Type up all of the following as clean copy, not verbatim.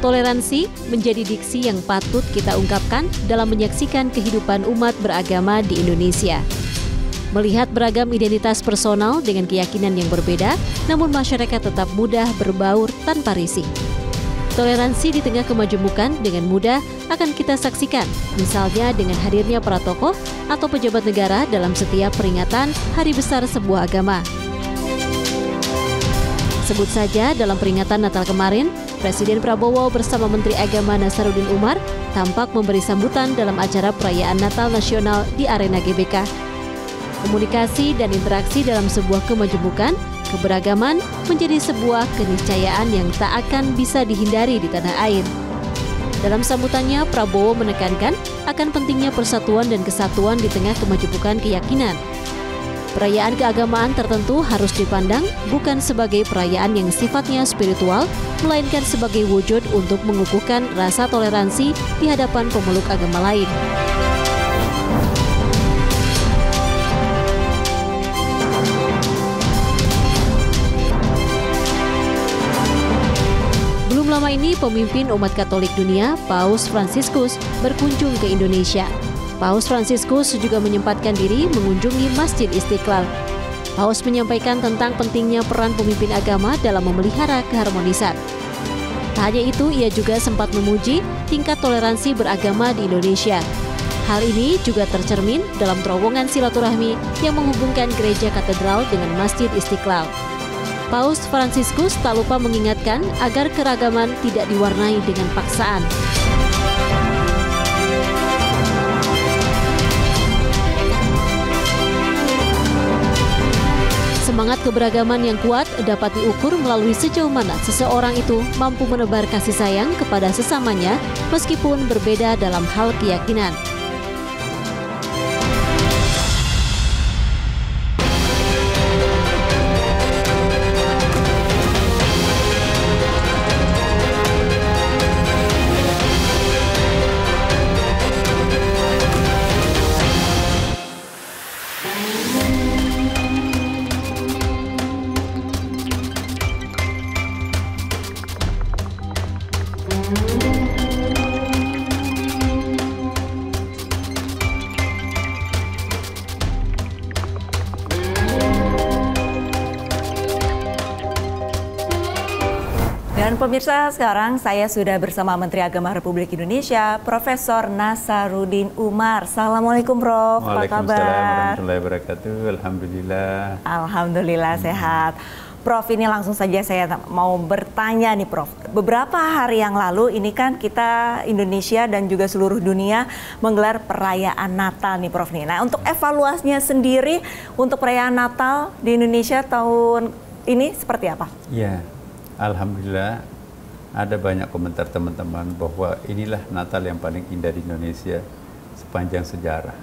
Toleransi menjadi diksi yang patut kita ungkapkan dalam menyaksikan kehidupan umat beragama di Indonesia. Melihat beragam identitas personal dengan keyakinan yang berbeda, namun masyarakat tetap mudah berbaur tanpa risih. Toleransi di tengah kemajemukan dengan mudah akan kita saksikan, misalnya dengan hadirnya para tokoh atau pejabat negara dalam setiap peringatan hari besar sebuah agama. Sebut saja dalam peringatan Natal kemarin, Presiden Prabowo bersama Menteri Agama Nasaruddin Umar tampak memberi sambutan dalam acara perayaan Natal Nasional di Arena GBK. Komunikasi dan interaksi dalam sebuah kemajemukan, keberagaman menjadi sebuah keniscayaan yang tak akan bisa dihindari di tanah air. Dalam sambutannya, Prabowo menekankan akan pentingnya persatuan dan kesatuan di tengah kemajemukan keyakinan. Perayaan keagamaan tertentu harus dipandang bukan sebagai perayaan yang sifatnya spiritual, melainkan sebagai wujud untuk mengukuhkan rasa toleransi di hadapan pemeluk agama lain. Belum lama ini, pemimpin umat Katolik dunia, Paus Fransiskus, berkunjung ke Indonesia. Paus Fransiskus juga menyempatkan diri mengunjungi Masjid Istiqlal. Paus menyampaikan tentang pentingnya peran pemimpin agama dalam memelihara keharmonisan. Tak hanya itu, ia juga sempat memuji tingkat toleransi beragama di Indonesia. Hal ini juga tercermin dalam terowongan silaturahmi yang menghubungkan gereja katedral dengan Masjid Istiqlal. Paus Fransiskus tak lupa mengingatkan agar keragaman tidak diwarnai dengan paksaan. Semangat keberagaman yang kuat dapat diukur melalui sejauh mana seseorang itu mampu menebar kasih sayang kepada sesamanya meskipun berbeda dalam hal keyakinan. Dan pemirsa, sekarang saya sudah bersama Menteri Agama Republik Indonesia, Profesor Nasaruddin Umar. Assalamualaikum, Prof. Apa kabar? Waalaikumsalam warahmatullahi wabarakatuh. Alhamdulillah. Alhamdulillah sehat. Prof, ini langsung saja saya mau bertanya nih, Prof. Beberapa hari yang lalu ini kan kita Indonesia dan juga seluruh dunia menggelar perayaan Natal nih, Prof. Nah, untuk evaluasinya sendiri untuk perayaan Natal di Indonesia tahun ini seperti apa? Ya, alhamdulillah ada banyak komentar teman-teman bahwa inilah Natal yang paling indah di Indonesia sepanjang sejarah.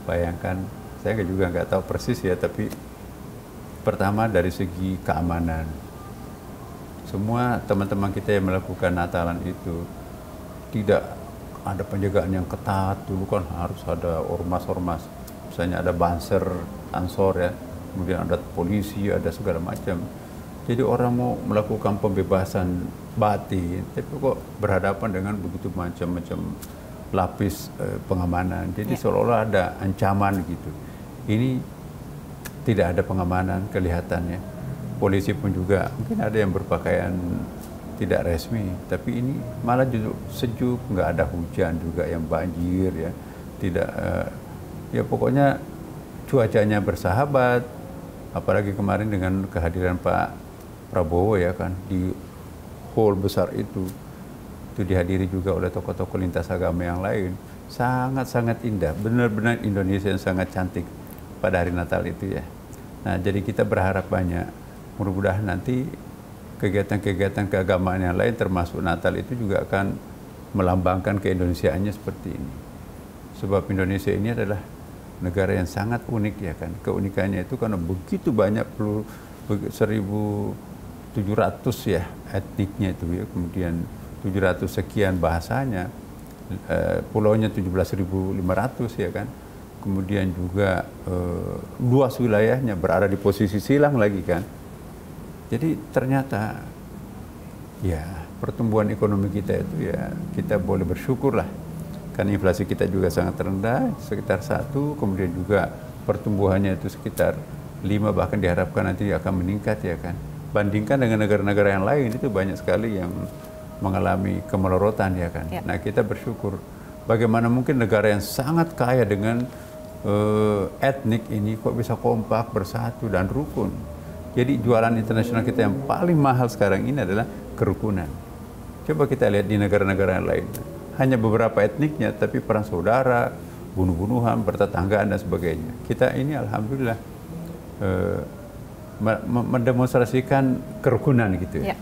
Bayangkan, saya juga nggak tahu persis ya, tapi pertama dari segi keamanan. Semua teman-teman kita yang melakukan Natalan itu tidak ada penjagaan yang ketat. Dulu kan harus ada ormas-ormas, misalnya ada Banser, Ansor ya, kemudian ada polisi, ada segala macam. Jadi orang mau melakukan pembebasan batin, tapi kok berhadapan dengan begitu macam-macam lapis pengamanan. Jadi seolah-olah ada ancaman gitu. Ini tidak ada pengamanan kelihatannya. Polisi pun juga mungkin ada yang berpakaian tidak resmi, tapi ini malah justru sejuk, nggak ada hujan juga yang banjir ya. Tidak, ya pokoknya cuacanya bersahabat. Apalagi kemarin dengan kehadiran Pak Prabowo ya kan di hall besar itu dihadiri juga oleh tokoh-tokoh lintas agama yang lain. Sangat-sangat indah, benar-benar Indonesia yang sangat cantik pada hari Natal itu ya. Nah, jadi kita berharap banyak, mudah-mudahan nanti kegiatan-kegiatan keagamaan yang lain termasuk Natal itu juga akan melambangkan keindonesiaannya seperti ini. Sebab Indonesia ini adalah negara yang sangat unik ya kan. Keunikannya itu karena begitu banyak 1.700 ya etniknya itu ya, kemudian 700 sekian bahasanya, pulaunya 17.500 ya kan. Kemudian juga luas wilayahnya, berada di posisi silang lagi kan. Jadi ternyata ya pertumbuhan ekonomi kita itu ya kita boleh bersyukurlah. Karena inflasi kita juga sangat rendah, sekitar 1, kemudian juga pertumbuhannya itu sekitar 5, bahkan diharapkan nanti akan meningkat ya kan. Bandingkan dengan negara-negara yang lain itu banyak sekali yang mengalami kemelorotan ya kan. Nah kita bersyukur. Bagaimana mungkin negara yang sangat kaya dengan etnik ini kok bisa kompak, bersatu dan rukun. Jadi jualan internasional kita yang paling mahal sekarang ini adalah kerukunan. Coba kita lihat di negara-negara yang lain. Hanya beberapa etniknya, tapi perang saudara, bunuh-bunuhan, bertetanggaan dan sebagainya. Kita ini alhamdulillah mendemonstrasikan kerukunan gitu ya.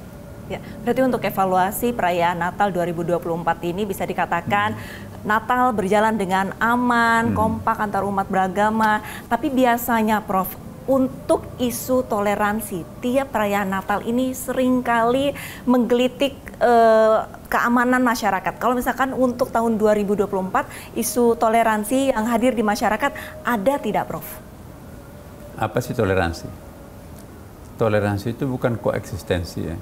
Ya, berarti untuk evaluasi perayaan Natal 2024 ini bisa dikatakan Natal berjalan dengan aman, kompak antar umat beragama. Tapi biasanya Prof, untuk isu toleransi, tiap perayaan Natal ini seringkali menggelitik keamanan masyarakat. Kalau misalkan untuk tahun 2024, isu toleransi yang hadir di masyarakat ada tidak, Prof? Apa sih toleransi? Toleransi itu bukan koeksistensi ya.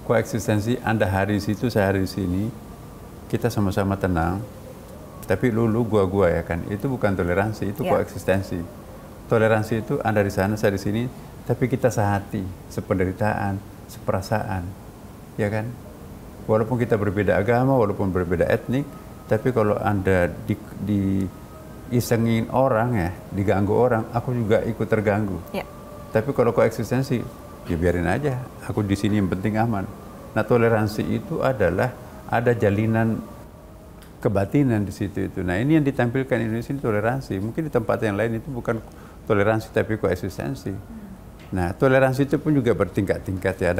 Koeksistensi Anda hari di situ, saya hari di sini, kita sama-sama tenang, tapi lu gua ya kan. Itu bukan toleransi, itu koeksistensi. Toleransi itu Anda di sana, saya di sini, tapi kita sehati, sependeritaan, seperasaan, ya kan? Walaupun kita berbeda agama, walaupun berbeda etnik, tapi kalau Anda diisengin orang ya, diganggu orang, aku juga ikut terganggu. Tapi kalau koeksistensi, ya biarin aja, aku di sini yang penting aman. Nah toleransi itu adalah ada jalinan kebatinan di situ itu. Nah ini yang ditampilkan di Indonesia ini toleransi. Mungkin di tempat yang lain itu bukan toleransi tapi koeksistensi. Nah toleransi itu pun juga bertingkat-tingkat ya.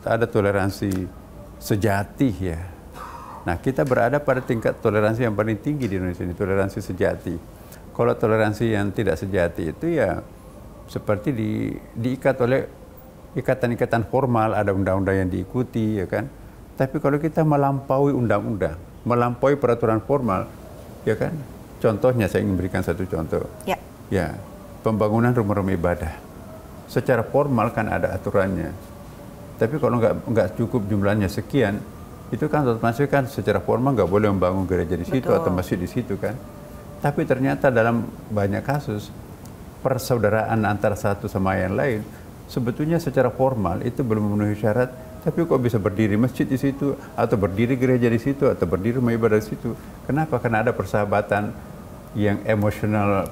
Ada toleransi sejati ya. Nah kita berada pada tingkat toleransi yang paling tinggi di Indonesia ini, toleransi sejati. Kalau toleransi yang tidak sejati itu ya seperti diikat oleh ikatan-ikatan formal, ada undang-undang yang diikuti ya kan. Tapi kalau kita melampaui undang-undang, melampaui peraturan formal, ya kan. Contohnya saya ingin berikan satu contoh. Ya, pembangunan rumah-rumah ibadah. Secara formal kan ada aturannya. Tapi kalau nggak cukup jumlahnya sekian, itu kan otomatis kan secara formal nggak boleh membangun gereja di situ atau masjid di situ kan. Tapi ternyata dalam banyak kasus persaudaraan antara satu sama yang lain sebetulnya secara formal itu belum memenuhi syarat, tapi kok bisa berdiri masjid di situ atau berdiri gereja di situ atau berdiri rumah ibadah di situ. Kenapa? Karena ada persahabatan yang emosional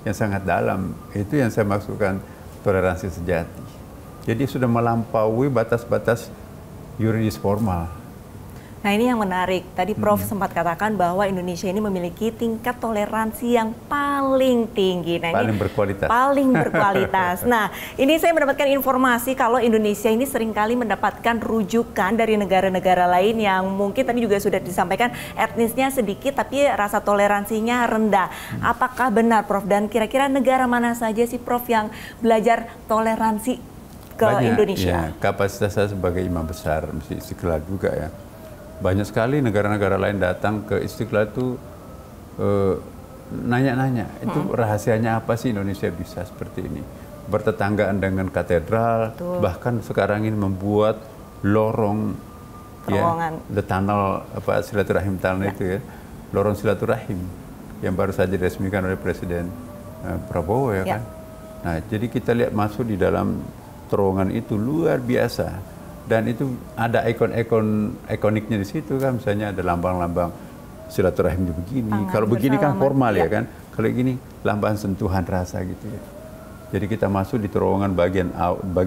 yang sangat dalam. Itu yang saya maksudkan toleransi sejati. Jadi sudah melampaui batas-batas yuridis formal. Nah ini yang menarik, tadi Prof sempat katakan bahwa Indonesia ini memiliki tingkat toleransi yang paling tinggi. Nah, paling berkualitas. Paling berkualitas. Nah ini saya mendapatkan informasi kalau Indonesia ini seringkali mendapatkan rujukan dari negara-negara lain yang mungkin tadi juga sudah disampaikan etnisnya sedikit tapi rasa toleransinya rendah. Apakah benar Prof? Dan kira-kira negara mana saja sih Prof yang belajar toleransi ke banyak, Indonesia? Ya, kapasitas saya sebagai imam besar mesti Istiqlal juga ya. Banyak sekali negara-negara lain datang ke Istiqlal itu nanya-nanya, itu rahasianya apa sih Indonesia bisa seperti ini. Bertetanggaan dengan katedral, bahkan sekarang ini membuat lorong, ya, the tunnel, silaturahim tunnel itu ya, lorong silaturahim yang baru saja diresmikan oleh Presiden Prabowo ya kan. Nah jadi kita lihat masuk di dalam terowongan itu luar biasa. Dan itu ada ikon-ikon ikoniknya di situ kan, misalnya ada lambang-lambang silaturahim begini. Kalau begini kan formal ya kan. Kalau gini lambang sentuhan rasa gitu ya. Jadi kita masuk di terowongan bagian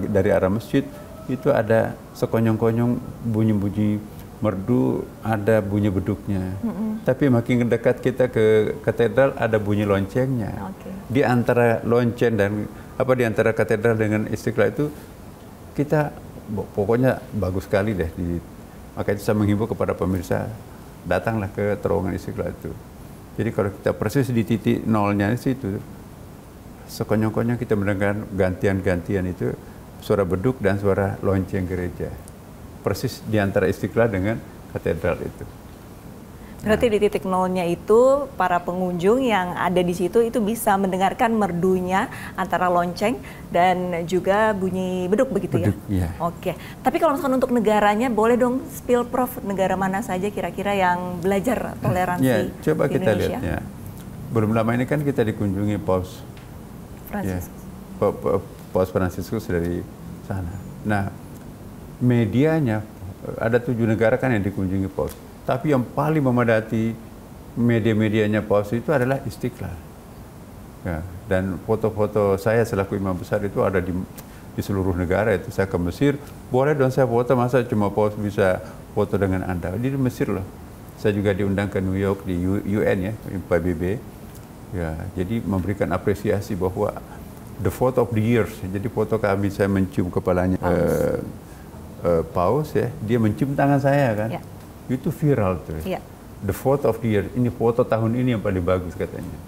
dari arah masjid itu ada sekonyong-konyong bunyi-bunyi merdu, ada bunyi beduknya. Tapi makin dekat kita ke katedral ada bunyi loncengnya. Di antara lonceng dan di antara katedral dengan Istiqlal itu kita pokoknya bagus sekali deh. Makanya saya menghimbau kepada pemirsa, datanglah ke terowongan Istiqlal itu. Jadi kalau kita persis di titik nolnya di situ, sekonyong-konyong kita mendengar gantian-gantian itu suara beduk dan suara lonceng gereja. Persis di antara Istiqlal dengan katedral itu. Berarti di titik nolnya itu para pengunjung yang ada di situ itu bisa mendengarkan merdunya antara lonceng dan juga bunyi beduk begitu Beduk, ya? iya. Oke. Tapi kalau misalkan untuk negaranya, boleh dong spill Prof, negara mana saja kira-kira yang belajar toleransi Ya, coba di kita Indonesia? lihat ya. Belum lama ini kan kita dikunjungi Paus Francis. Ya, Paus Fransiskus dari sana. Nah, medianya ada 7 negara kan yang dikunjungi Paus. Tapi yang paling memadati media-medianya Paus itu adalah Istiqlal. Ya, dan foto-foto saya selaku imam besar itu ada di seluruh negara. Itu saya ke Mesir, boleh dong saya foto, masa cuma Paus bisa foto dengan Anda. Di Mesir loh. Saya juga diundang ke New York di UN ya, PBB. Ya, jadi memberikan apresiasi bahwa the photo of the years. Jadi foto kami, saya mencium kepalanya Paus ya, dia mencium tangan saya kan. Ya. Itu viral tuh. Ya. The photo of the year. Ini foto tahun ini yang paling bagus katanya.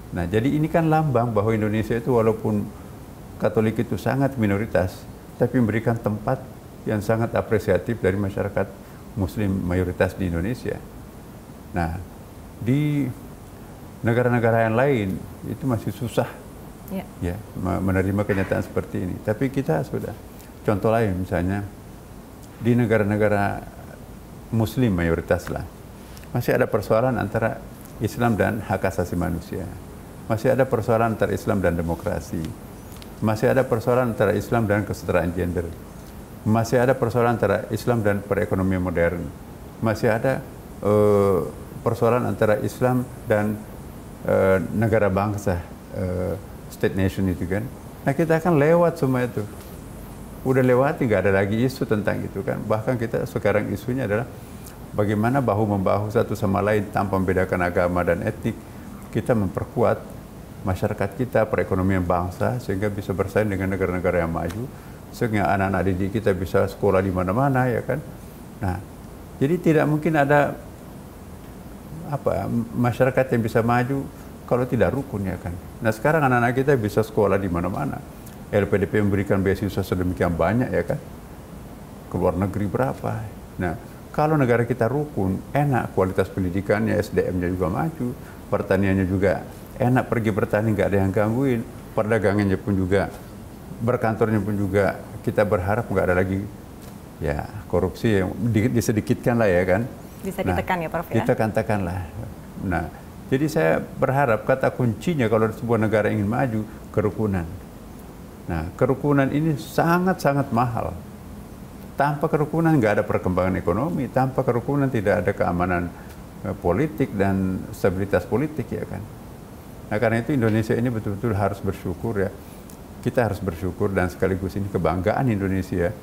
Nah, jadi ini kan lambang bahwa Indonesia itu walaupun Katolik itu sangat minoritas, tapi memberikan tempat yang sangat apresiatif dari masyarakat Muslim mayoritas di Indonesia. Nah, di negara-negara yang lain itu masih susah ya menerima kenyataan seperti ini. Tapi kita sudah. Contoh lain misalnya di negara-negara Muslim mayoritas lah, masih ada persoalan antara Islam dan hak asasi manusia. Masih ada persoalan antara Islam dan demokrasi. Masih ada persoalan antara Islam dan kesetaraan gender. Masih ada persoalan antara Islam dan perekonomian modern. Masih ada persoalan antara Islam dan negara bangsa, state nation itu kan. Nah, kita akan lewat semua itu. Udah lewati, nggak ada lagi isu tentang itu kan. Bahkan kita sekarang isunya adalah bagaimana bahu-membahu satu sama lain tanpa membedakan agama dan etik. Kita memperkuat masyarakat kita, perekonomian bangsa, sehingga bisa bersaing dengan negara-negara yang maju, sehingga anak-anak didik kita bisa sekolah di mana-mana ya kan. Nah, jadi tidak mungkin ada masyarakat yang bisa maju kalau tidak rukun ya kan. Nah, sekarang anak-anak kita bisa sekolah di mana-mana. LPDP memberikan beasiswa sedemikian banyak ya kan. Keluar negeri berapa. Nah, kalau negara kita rukun, enak kualitas pendidikannya, SDM-nya juga maju, pertaniannya juga enak, pergi bertani nggak ada yang gangguin, perdagangannya pun juga, berkantornya pun juga, kita berharap nggak ada lagi ya korupsi yang disedikitkan lah ya kan. Bisa ditekan ya Prof ya? Kita katakanlah. Nah, jadi saya berharap kata kuncinya kalau sebuah negara ingin maju, kerukunan. Nah, kerukunan ini sangat-sangat mahal. Tanpa kerukunan nggak ada perkembangan ekonomi, tanpa kerukunan tidak ada keamanan politik dan stabilitas politik ya kan. Nah, karena itu Indonesia ini betul-betul harus bersyukur ya. Kita harus bersyukur dan sekaligus ini kebanggaan Indonesia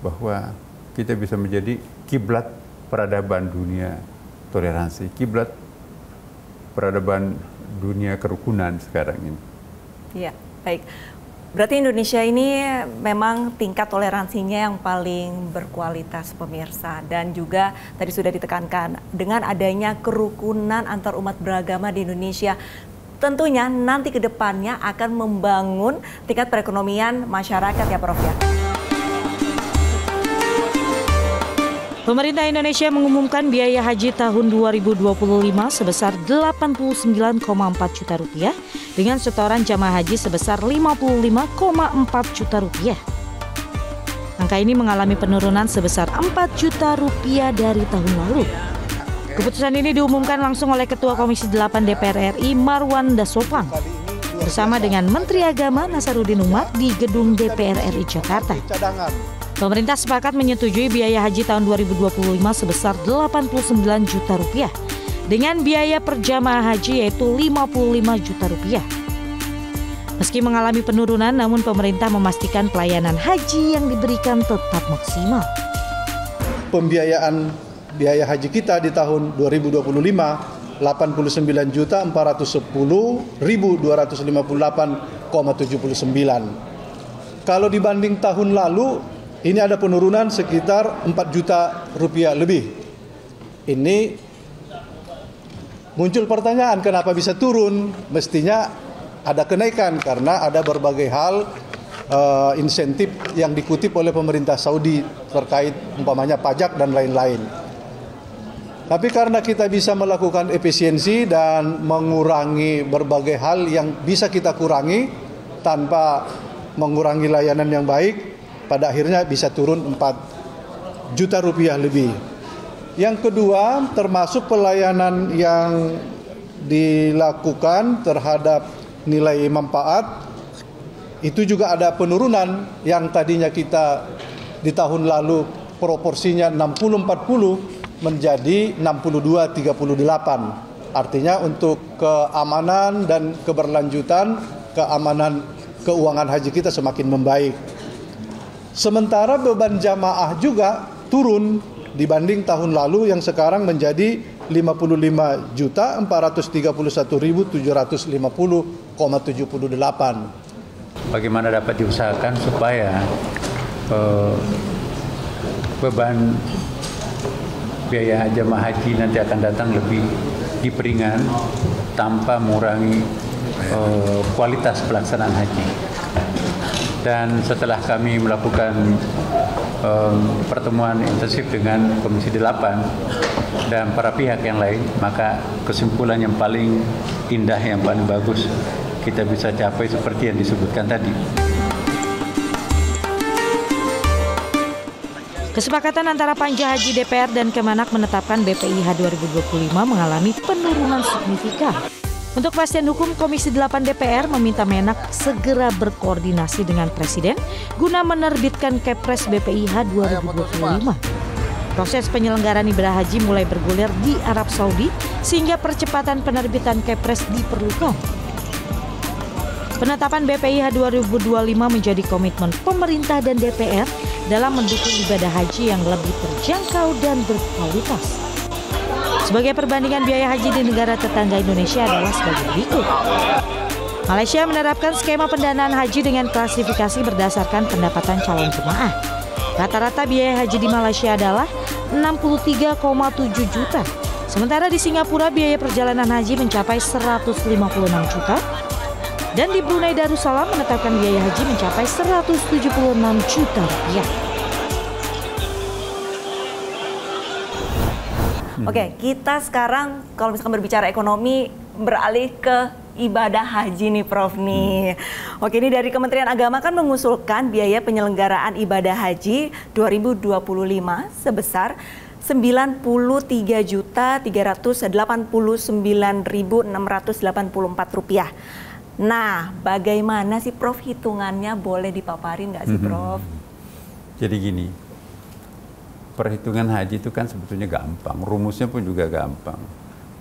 bahwa kita bisa menjadi kiblat peradaban dunia toleransi, kiblat peradaban dunia kerukunan sekarang ini. Iya, baik. Berarti Indonesia ini memang tingkat toleransinya yang paling berkualitas pemirsa, dan juga tadi sudah ditekankan dengan adanya kerukunan antar umat beragama di Indonesia. Tentunya nanti ke depannya akan membangun tingkat perekonomian masyarakat ya Prof ya. Pemerintah Indonesia mengumumkan biaya haji tahun 2025 sebesar 89,4 juta rupiah dengan setoran jamaah haji sebesar 55,4 juta rupiah. Angka ini mengalami penurunan sebesar 4 juta rupiah dari tahun lalu. Keputusan ini diumumkan langsung oleh Ketua Komisi 8 DPR RI Marwan Dasopang bersama dengan Menteri Agama Nasaruddin Umar di Gedung DPR RI Jakarta. Pemerintah sepakat menyetujui biaya haji tahun 2025 sebesar 89 juta rupiah dengan biaya per jamaah haji yaitu 55 juta rupiah. Meski mengalami penurunan, namun pemerintah memastikan pelayanan haji yang diberikan tetap maksimal. Pembiayaan biaya haji kita di tahun 2025 89.258,79. Kalau dibanding tahun lalu, ini ada penurunan sekitar 4 juta rupiah lebih. Ini muncul pertanyaan kenapa bisa turun? Mestinya ada kenaikan karena ada berbagai hal insentif yang dikutip oleh pemerintah Saudi terkait umpamanya pajak dan lain-lain. Tapi karena kita bisa melakukan efisiensi dan mengurangi berbagai hal yang bisa kita kurangi tanpa mengurangi layanan yang baik, pada akhirnya bisa turun 4 juta rupiah lebih. Yang kedua, termasuk pelayanan yang dilakukan terhadap nilai manfaat, itu juga ada penurunan yang tadinya kita di tahun lalu proporsinya 60-40 menjadi 62-38. Artinya untuk keamanan dan keberlanjutan, keamanan keuangan haji kita semakin membaik. Sementara beban jamaah juga turun dibanding tahun lalu yang sekarang menjadi 55.731.750,78. Bagaimana dapat diusahakan supaya beban biaya jemaah haji nanti akan datang lebih diperingan tanpa mengurangi kualitas pelaksanaan haji. Dan setelah kami melakukan pertemuan intensif dengan Komisi 8 dan para pihak yang lain, maka kesimpulan yang paling indah, yang paling bagus kita bisa capai seperti yang disebutkan tadi. Kesepakatan antara Panja Haji DPR dan Kemenak menetapkan BPIH 2025 mengalami penurunan signifikan. Untuk kepastian hukum, Komisi 8 DPR meminta Menak segera berkoordinasi dengan Presiden guna menerbitkan Kepres BPIH 2025. Proses penyelenggaraan ibadah haji mulai bergulir di Arab Saudi sehingga percepatan penerbitan Kepres diperlukan. Penetapan BPIH 2025 menjadi komitmen pemerintah dan DPR dalam mendukung ibadah haji yang lebih terjangkau dan berkualitas. Sebagai perbandingan biaya haji di negara tetangga Indonesia adalah sebagai berikut. Malaysia menerapkan skema pendanaan haji dengan klasifikasi berdasarkan pendapatan calon jemaah. Rata-rata biaya haji di Malaysia adalah 63,7 juta. Sementara di Singapura biaya perjalanan haji mencapai 156 juta. Dan di Brunei Darussalam menetapkan biaya haji mencapai 176 juta rupiah. Oke, kita sekarang kalau misalkan berbicara ekonomi beralih ke ibadah haji nih Prof nih. Oke, ini dari Kementerian Agama kan mengusulkan biaya penyelenggaraan ibadah haji 2025 sebesar 93.389.684 rupiah. Nah, bagaimana sih Prof hitungannya, boleh dipaparin nggak sih Prof? Jadi gini, perhitungan haji itu kan sebetulnya gampang, rumusnya pun juga gampang.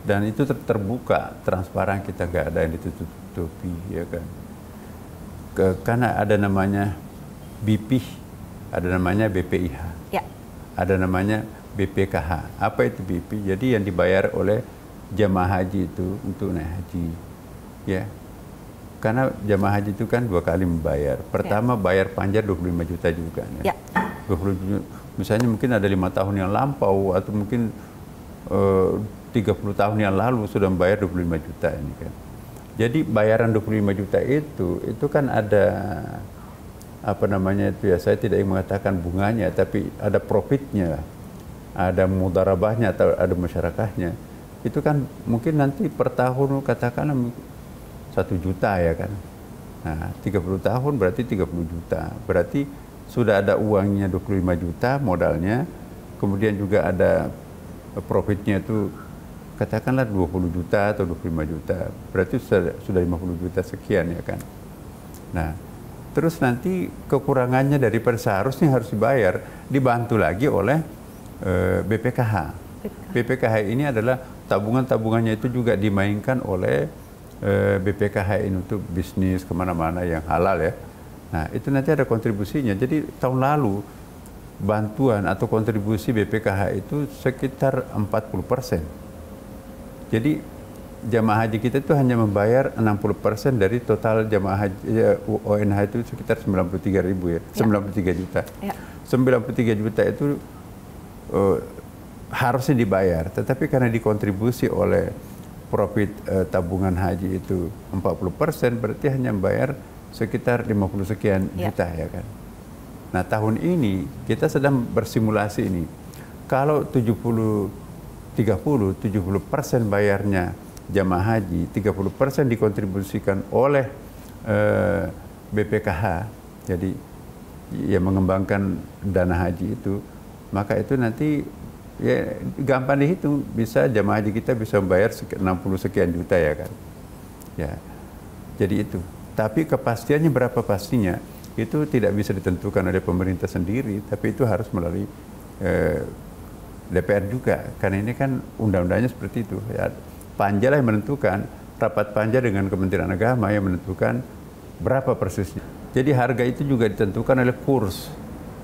Dan itu terbuka, transparan, kita nggak ada yang ditutup-tutupi, ya kan. Karena ada namanya BP, ada namanya BPIH, ya, ada namanya BPKH. Apa itu BP? Jadi yang dibayar oleh jamaah haji itu untuk naik haji, ya. Karena jamaah haji itu kan 2 kali membayar. Pertama bayar panjar 25 juta juga. Ya. 20 juta. Misalnya mungkin ada 5 tahun yang lampau atau mungkin 30 tahun yang lalu sudah membayar 25 juta ini kan. Jadi bayaran 25 juta itu kan ada apa namanya itu ya, saya tidak ingin mengatakan bunganya, tapi ada profitnya, ada mudarabahnya atau ada masyarakatnya. Itu kan mungkin nanti per tahun katakanlah 1 juta ya kan. Nah, 30 tahun berarti 30 juta. Berarti sudah ada uangnya 25 juta modalnya. Kemudian juga ada profitnya itu katakanlah 20 juta atau 25 juta. Berarti sudah 50 juta sekian ya kan. Nah, terus nanti kekurangannya daripada seharusnya harus dibayar, dibantu lagi oleh BPKH. BPKH ini adalah tabungan-tabungannya itu juga dimainkan oleh BPKH ini untuk bisnis kemana-mana yang halal ya. Nah itu nanti ada kontribusinya. Jadi tahun lalu bantuan atau kontribusi BPKH itu sekitar 40%. Jadi jamaah haji kita itu hanya membayar 60% dari total jamaah haji ONH itu sekitar 93.000 ya, 93 juta. Ya. 93 juta itu harusnya dibayar, tetapi karena dikontribusi oleh profit tabungan haji itu 40%, berarti hanya membayar sekitar 50 sekian juta ya kan. Nah tahun ini kita sedang bersimulasi ini. Kalau 70 70% bayarnya jamaah haji, 30% dikontribusikan oleh BPKH, jadi ya mengembangkan dana haji itu, maka itu nanti ya gampang dihitung, bisa jamaah haji kita bisa membayar 60 sekian juta ya kan. Ya. Jadi itu. Tapi kepastiannya berapa pastinya itu tidak bisa ditentukan oleh pemerintah sendiri, tapi itu harus melalui DPR juga, karena ini kan undang-undangnya seperti itu. Ya, Panja lah yang menentukan, rapat Panja dengan Kementerian Agama yang menentukan berapa persisnya. Jadi harga itu juga ditentukan oleh kurs.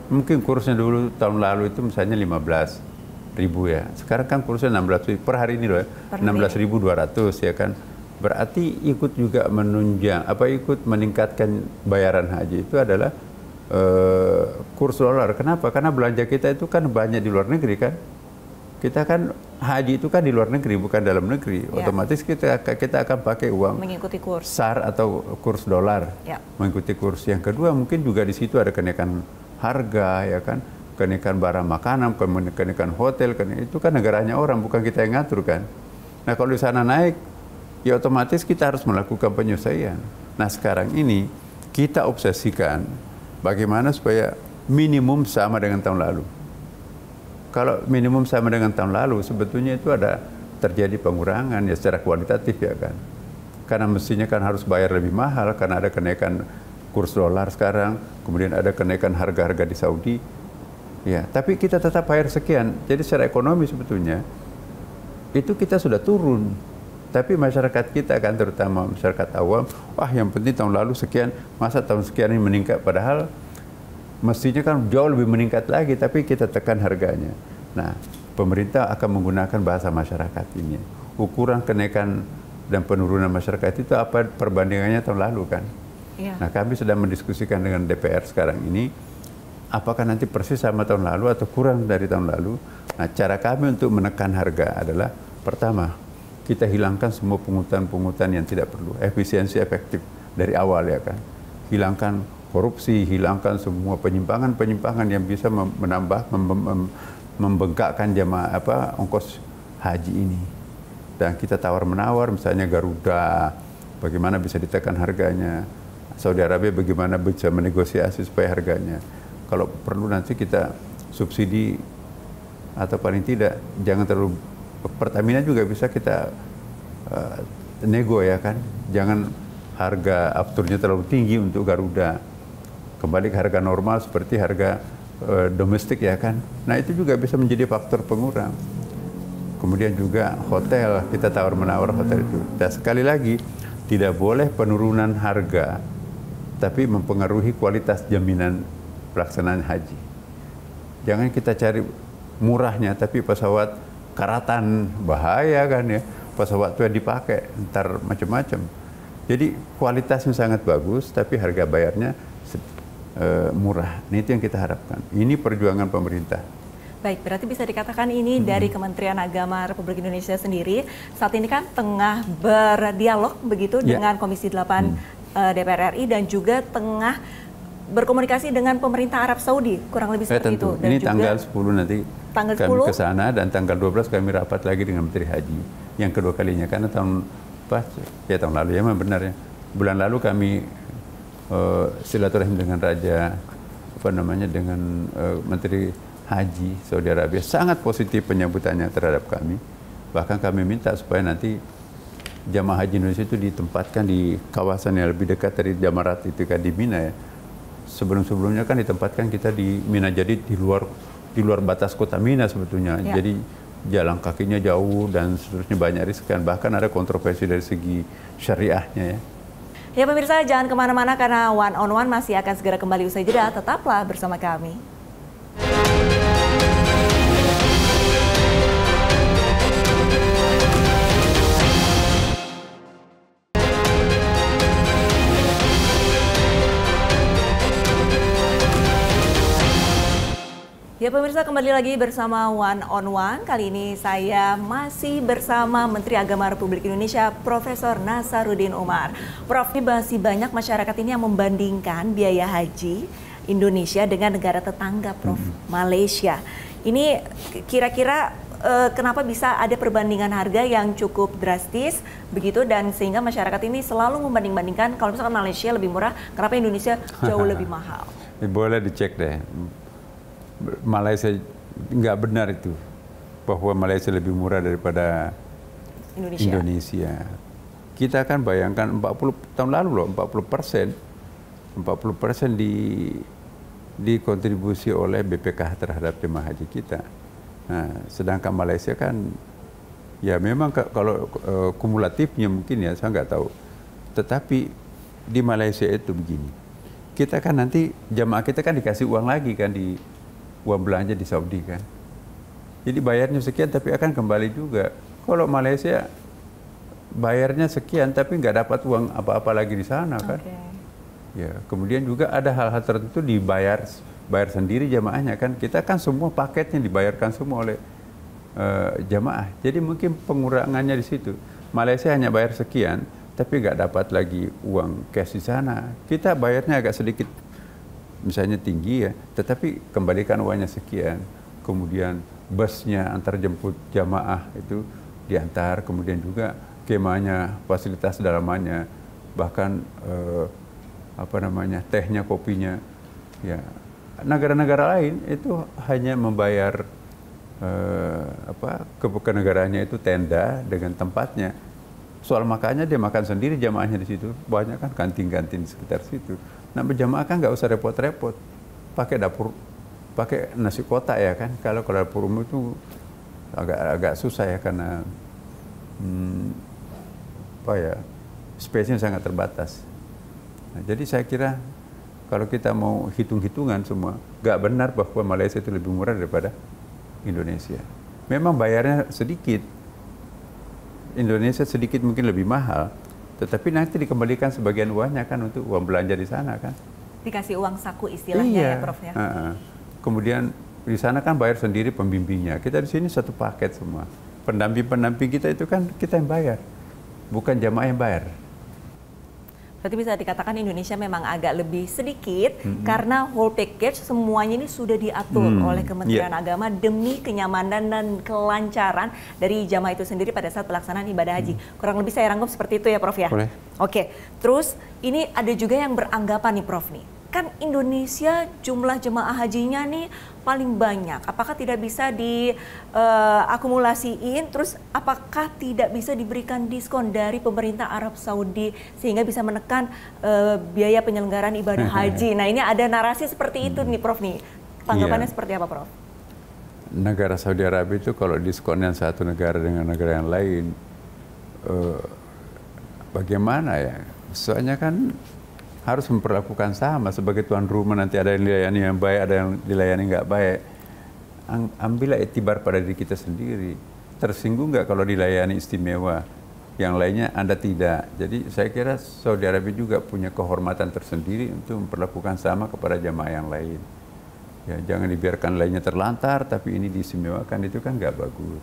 Mungkin kursnya dulu tahun lalu itu misalnya 15.000 ya. Sekarang kan kursnya 16.000 per hari ini loh ya. 16.200 ya kan. Berarti ikut juga menunjang, ikut meningkatkan bayaran haji itu adalah kurs dolar. Kenapa? Karena belanja kita itu kan banyak di luar negeri kan. Kita kan haji itu kan di luar negeri, bukan dalam negeri. Ya. Otomatis kita akan pakai uang mengikuti kurs SAR atau kurs dolar. Ya. Mengikuti kurs. Yang kedua mungkin juga di situ ada kenaikan harga ya kan, kenaikan barang makanan, kenaikan hotel, itu kan negaranya orang, bukan kita yang ngatur kan. Nah, kalau di sana naik, ya otomatis kita harus melakukan penyesuaian. Nah, sekarang ini kita obsesikan bagaimana supaya minimum sama dengan tahun lalu. Kalau minimum sama dengan tahun lalu, sebetulnya itu ada terjadi pengurangan ya secara kualitatif ya kan. Karena mestinya kan harus bayar lebih mahal karena ada kenaikan kurs dolar sekarang, kemudian ada kenaikan harga-harga di Saudi. Ya, tapi kita tetap bayar sekian. Jadi secara ekonomi sebetulnya itu kita sudah turun. Tapi masyarakat kita kan, terutama masyarakat awam, wah yang penting tahun lalu sekian, masa tahun sekian ini meningkat, padahal mestinya kan jauh lebih meningkat lagi, tapi kita tekan harganya. Nah, pemerintah akan menggunakan bahasa masyarakat ini. Ukuran kenaikan dan penurunan masyarakat itu apa perbandingannya tahun lalu kan? Ya. Nah, kami sedang mendiskusikan dengan DPR sekarang ini, apakah nanti persis sama tahun lalu atau kurang dari tahun lalu. Nah, cara kami untuk menekan harga adalah, pertama, kita hilangkan semua pungutan-pungutan yang tidak perlu, efisiensi efektif dari awal ya kan. Hilangkan korupsi, hilangkan semua penyimpangan-penyimpangan yang bisa menambah, membengkakkan jamaah ongkos haji ini. Dan kita tawar-menawar, misalnya Garuda, bagaimana bisa ditekan harganya. Saudi Arabia bagaimana bisa menegosiasi supaya harganya. Kalau perlu nanti kita subsidi, atau paling tidak jangan terlalu, Pertamina juga bisa kita nego ya kan. Jangan harga afturnya terlalu tinggi untuk Garuda. Kembali ke harga normal seperti harga domestik ya kan. Nah, itu juga bisa menjadi faktor pengurang. Kemudian juga hotel, kita tawar-menawar hotel itu. Dan sekali lagi, tidak boleh penurunan harga tapi mempengaruhi kualitas jaminan pelaksanaan haji. Jangan kita cari murahnya tapi pesawat karatan, bahaya kan ya. Pesawat itu dipakai ntar macam-macam. Jadi kualitasnya sangat bagus tapi harga bayarnya murah. Ini itu yang kita harapkan. Ini perjuangan pemerintah. Baik, berarti bisa dikatakan ini dari Kementerian Agama Republik Indonesia sendiri saat ini kan tengah berdialog begitu dengan Komisi 8 DPR RI dan juga tengah berkomunikasi dengan pemerintah Arab Saudi, kurang lebih seperti itu. Dan ini juga tanggal 10 nanti kami ke sana, dan tanggal 12 kami rapat lagi dengan Menteri Haji yang kedua kalinya, karena tahun lalu ya memang benar ya. Bulan lalu kami silaturahim dengan dengan Menteri Haji Saudi Arabia, sangat positif penyambutannya terhadap kami. Bahkan kami minta supaya nanti jamaah haji Indonesia itu ditempatkan di kawasan yang lebih dekat dari Jamarat itu kan, di Mina ya. Sebelum-sebelumnya kan ditempatkan kita di Mina, jadi di luar batas kota Mina sebetulnya. Ya. Jadi jalan kakinya jauh dan seterusnya banyak riskan. Bahkan ada kontroversi dari segi syariahnya ya. Ya pemirsa, jangan kemana-mana karena One on One masih akan segera kembali usai jeda. Tetaplah bersama kami. Ya pemirsa, kembali lagi bersama One on One. Kali ini saya masih bersama Menteri Agama Republik Indonesia, Profesor Nasaruddin Umar. Prof, ini masih banyak masyarakat ini yang membandingkan biaya haji Indonesia dengan negara tetangga, Prof, Malaysia. Ini kira-kira kenapa bisa ada perbandingan harga yang cukup drastis begitu, dan sehingga masyarakat ini selalu membanding-bandingkan kalau misalkan Malaysia lebih murah, kenapa Indonesia jauh lebih mahal? Boleh dicek deh. Malaysia nggak benar itu bahwa Malaysia lebih murah daripada Indonesia. Kita kan bayangkan 40 tahun lalu loh, 40% dikontribusi oleh BPKH terhadap jemaah haji kita. Nah, sedangkan Malaysia kan ya memang kalau kumulatifnya mungkin ya saya nggak tahu. Tetapi di Malaysia itu begini, kita kan nanti jamaah kita kan dikasih uang lagi kan, di uang belanja di Saudi kan. Jadi bayarnya sekian tapi akan kembali juga. Kalau Malaysia bayarnya sekian tapi nggak dapat uang apa-apa lagi di sana kan. Ya, kemudian juga ada hal-hal tertentu bayar sendiri jamaahnya kan. Kita kan semua paketnya dibayarkan semua oleh jamaah. Jadi mungkin pengurangannya di situ. Malaysia hanya bayar sekian, tapi nggak dapat lagi uang cash di sana. Kita bayarnya agak sedikit, misalnya tinggi ya, tetapi kembalikan uangnya sekian. Kemudian busnya antar jemput jamaah itu diantar, kemudian juga kemahnya, fasilitas dalamannya, bahkan tehnya, kopinya. Ya, negara-negara lain itu hanya membayar ke negaranya itu tenda dengan tempatnya. Soal makannya dia makan sendiri jamaahnya di situ. Banyak kan kantin-kantin di sekitar situ. Nah, berjamaah kan nggak usah repot-repot. Pakai dapur, pakai nasi kotak ya kan. Kalau dapur umum itu agak susah ya karena space-nya sangat terbatas. Nah, jadi saya kira kalau kita mau hitung-hitungan semua, nggak benar bahwa Malaysia itu lebih murah daripada Indonesia. Memang bayarnya sedikit. Indonesia sedikit mungkin lebih mahal, tetapi nanti dikembalikan sebagian uangnya kan untuk uang belanja di sana kan. Dikasih uang saku istilahnya ya Prof ya. Kemudian di sana kan bayar sendiri pembimbingnya. Kita di sini satu paket semua. Pendamping kita itu kan kita yang bayar, bukan jamaah yang bayar. Berarti bisa dikatakan Indonesia memang agak lebih sedikit karena whole package semuanya ini sudah diatur oleh Kementerian Agama demi kenyamanan dan kelancaran dari jamaah itu sendiri pada saat pelaksanaan ibadah haji. Kurang lebih saya rangkum seperti itu ya Prof ya? Boleh. Oke, terus ini ada juga yang beranggapan nih Prof nih, kan Indonesia jumlah jemaah hajinya nih paling banyak. Apakah tidak bisa diakumulasiin? Terus apakah tidak bisa diberikan diskon dari pemerintah Arab Saudi sehingga bisa menekan biaya penyelenggaraan ibadah haji? Nah, ini ada narasi seperti itu nih Prof nih. Tanggapannya seperti apa Prof? Negara Saudi Arabia itu kalau diskonnya satu negara dengan negara yang lain, bagaimana ya? Soalnya kan harus memperlakukan sama sebagai tuan rumah, nanti ada yang dilayani yang baik, ada yang dilayani nggak baik. Ambillah itibar pada diri kita sendiri. Tersinggung nggak kalau dilayani istimewa, yang lainnya Anda tidak. Jadi saya kira Saudi Arabia juga punya kehormatan tersendiri untuk memperlakukan sama kepada jamaah yang lain. Ya, jangan dibiarkan lainnya terlantar, tapi ini diistimewakan, itu kan nggak bagus.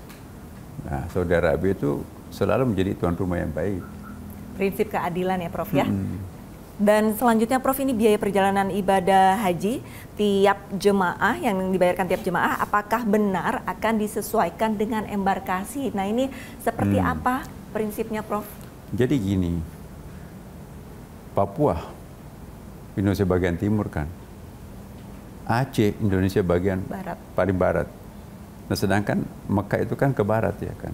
Nah, Saudi Arabia itu selalu menjadi tuan rumah yang baik. Prinsip keadilan ya Prof ya. Dan selanjutnya Prof, ini biaya perjalanan ibadah haji tiap jemaah yang dibayarkan tiap jemaah apakah benar akan disesuaikan dengan embarkasi? Nah, ini seperti apa prinsipnya Prof? Jadi gini, Papua Indonesia bagian timur kan, Aceh Indonesia bagian barat, paling barat. Nah, sedangkan Mekah itu kan ke barat ya kan.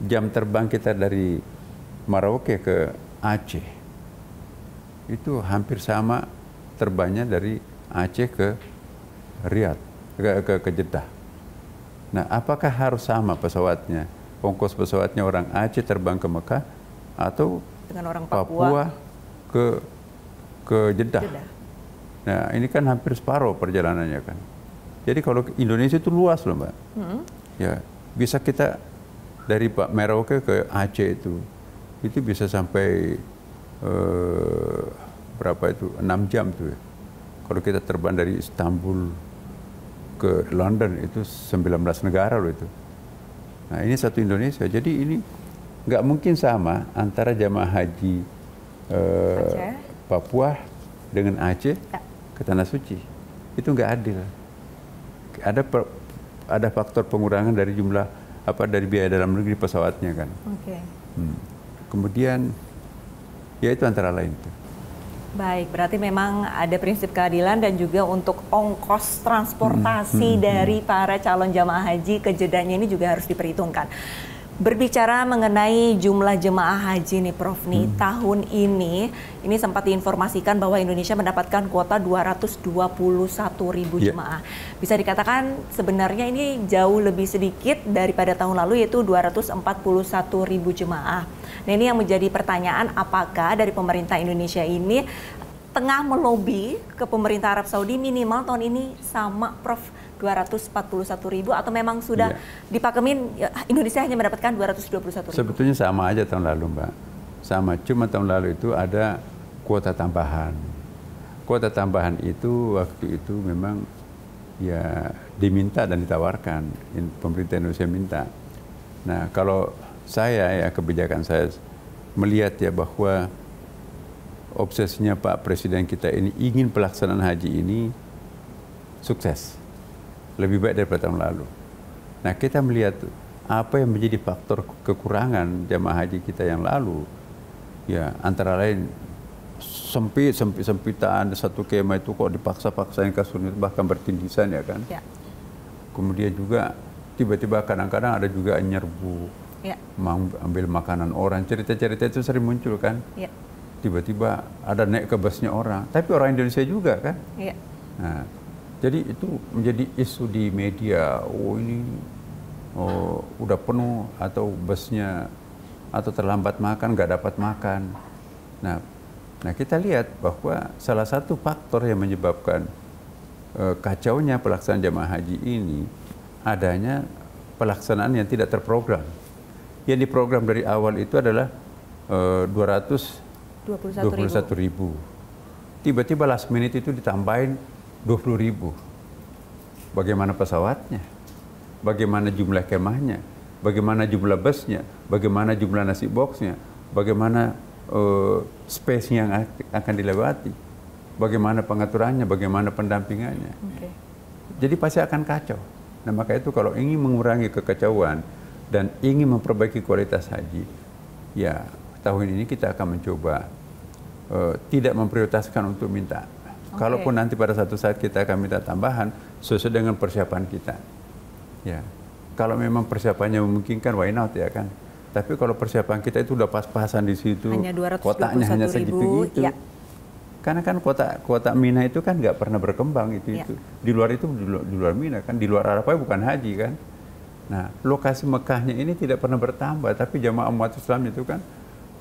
Jam terbang kita dari Merauke ke Aceh itu hampir sama terbangnya dari Aceh ke Riyadh, ke Jeddah. Nah, apakah harus sama pesawatnya? Ongkos pesawatnya orang Aceh terbang ke Mekah atau dengan orang Papua ke Jeddah? Nah, ini kan hampir separuh perjalanannya kan. Jadi kalau Indonesia itu luas loh Mbak. Ya, bisa kita dari Merauke ke Aceh itu bisa sampai berapa itu? 6 jam tuh ya. Kalau kita terbang dari Istanbul ke London itu 19 negara loh itu. Nah, ini satu Indonesia. Jadi ini nggak mungkin sama antara jamaah haji Papua dengan Aceh ke Tanah Suci. Itu nggak adil. ada faktor pengurangan dari jumlah dari biaya dalam negeri pesawatnya kan. Oke. Kemudian ya itu antara lain itu. Baik, berarti memang ada prinsip keadilan dan juga untuk ongkos transportasi dari para calon jamaah haji ke Jedahnya ini juga harus diperhitungkan. Berbicara mengenai jumlah jemaah haji nih Prof, nih tahun ini sempat diinformasikan bahwa Indonesia mendapatkan kuota 221.000 jemaah. Bisa dikatakan sebenarnya ini jauh lebih sedikit daripada tahun lalu, yaitu 241.000 jemaah. Nah, ini yang menjadi pertanyaan, apakah dari pemerintah Indonesia ini tengah melobi ke pemerintah Arab Saudi minimal tahun ini sama Prof 241.000 atau memang sudah dipakemin Indonesia hanya mendapatkan 221.000? Sebetulnya sama aja tahun lalu, Mbak. Sama, cuma tahun lalu itu ada kuota tambahan. Kuota tambahan itu waktu itu memang ya diminta dan ditawarkan, pemerintah Indonesia minta. Nah, kalau saya kebijakan saya melihat ya bahwa obsesinya Pak Presiden kita ini ingin pelaksanaan haji ini sukses, lebih baik daripada tahun lalu. Nah, kita melihat apa yang menjadi faktor kekurangan jamaah haji kita yang lalu, ya antara lain sempitan satu kemah itu kok dipaksa-paksain kasurnya, bahkan bertindisan ya kan. Ya. Kemudian juga tiba-tiba kadang-kadang ada juga nyerbu, ambil makanan orang. Cerita-cerita itu sering muncul kan. Ya. Tiba-tiba ada naik ke busnya orang, tapi orang Indonesia juga kan. Ya. Nah, jadi itu menjadi isu di media. Udah penuh atau busnya atau terlambat makan, nggak dapat makan. Nah, kita lihat bahwa salah satu faktor yang menyebabkan kacaunya pelaksanaan jamaah haji ini adanya pelaksanaan yang tidak terprogram. Yang diprogram dari awal itu adalah 221.000. Tiba-tiba last minute itu ditambahin 20.000. Bagaimana pesawatnya? Bagaimana jumlah kemahnya? Bagaimana jumlah busnya? Bagaimana jumlah nasi boxnya? Bagaimana space yang akan dilewati? Bagaimana pengaturannya? Bagaimana pendampingannya? Okay. Jadi pasti akan kacau. Nah, maka itu kalau ingin mengurangi kekacauan dan ingin memperbaiki kualitas haji, ya tahun ini kita akan mencoba tidak memprioritaskan untuk minta. Kalaupun nanti pada satu saat kita akan minta tambahan sesuai dengan persiapan kita. Ya, kalau memang persiapannya memungkinkan, why not ya kan. Tapi kalau persiapan kita itu udah pas-pasan di situ, kotanya hanya segitu gitu. Ya. Karena kan kota Mina itu kan nggak pernah berkembang itu. Di luar itu di luar Mina kan, di luar Arafah bukan haji kan. Nah, lokasi Mekahnya ini tidak pernah bertambah, tapi jamaah umat Islam itu kan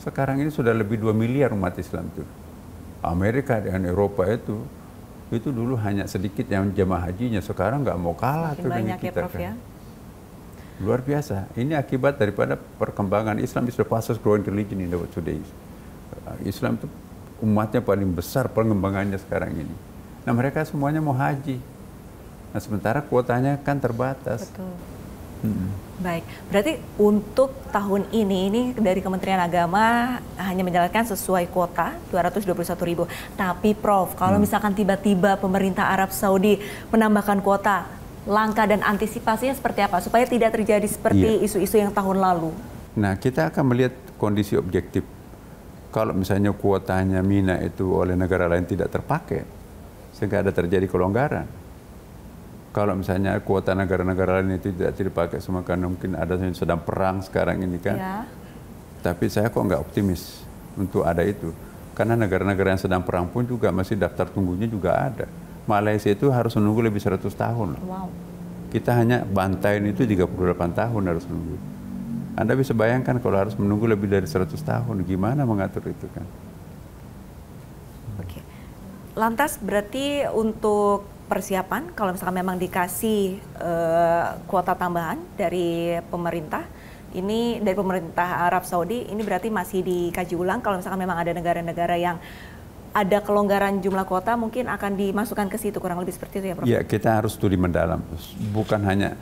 sekarang ini sudah lebih 2 miliar umat Islam itu. Amerika dan Eropa itu dulu hanya sedikit yang jamaah hajinya, sekarang nggak mau kalah tuh dengan kita, ya, Prof, kan. Ya? Luar biasa. Ini akibat daripada perkembangan Islam is the fastest growing religion in the world today. Islam itu umatnya paling besar pengembangannya sekarang ini. Nah, mereka semuanya mau haji. Nah, sementara kuotanya kan terbatas. Betul. Baik, berarti untuk tahun ini dari Kementerian Agama hanya menjalankan sesuai kuota 221.000. Tapi Prof, kalau misalkan tiba-tiba pemerintah Arab Saudi menambahkan kuota, langkah dan antisipasinya seperti apa supaya tidak terjadi seperti isu-isu yang tahun lalu? Nah, kita akan melihat kondisi objektif. Kalau misalnya kuotanya Mina itu oleh negara lain tidak terpakai, sehingga ada terjadi kelonggaran. Kalau misalnya kuota negara-negara lain itu tidak dipakai semua karena mungkin ada yang sedang perang sekarang ini kan. Ya. Tapi saya kok nggak optimis untuk ada itu. Karena negara-negara yang sedang perang pun juga masih daftar tunggunya juga ada. Malaysia itu harus menunggu lebih 100 tahun. Wow. Kita hanya bantain itu 38 tahun harus menunggu. Anda bisa bayangkan kalau harus menunggu lebih dari 100 tahun, gimana mengatur itu kan? Oke. Lantas berarti untuk persiapan, kalau misalkan memang dikasih kuota tambahan dari pemerintah, ini dari pemerintah Arab Saudi, ini berarti masih dikaji ulang. Kalau misalkan memang ada negara-negara yang ada kelonggaran jumlah kuota, mungkin akan dimasukkan ke situ, kurang lebih seperti itu ya, Prof? Ya, kita harus studi mendalam. Bukan hanya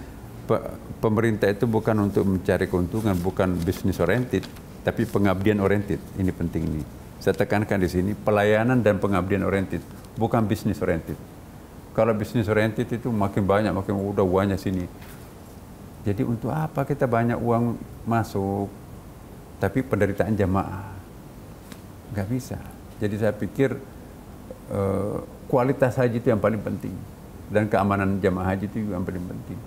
pemerintah itu bukan untuk mencari keuntungan, bukan business oriented, tapi pengabdian oriented. Ini penting nih. Saya tekankan di sini, pelayanan dan pengabdian oriented, bukan business oriented. Kalau bisnis oriented itu makin banyak, makin udah banyak sini. Jadi untuk apa kita banyak uang masuk, tapi penderitaan jamaah nggak bisa. Jadi saya pikir kualitas haji itu yang paling penting dan keamanan jamaah haji itu yang paling penting.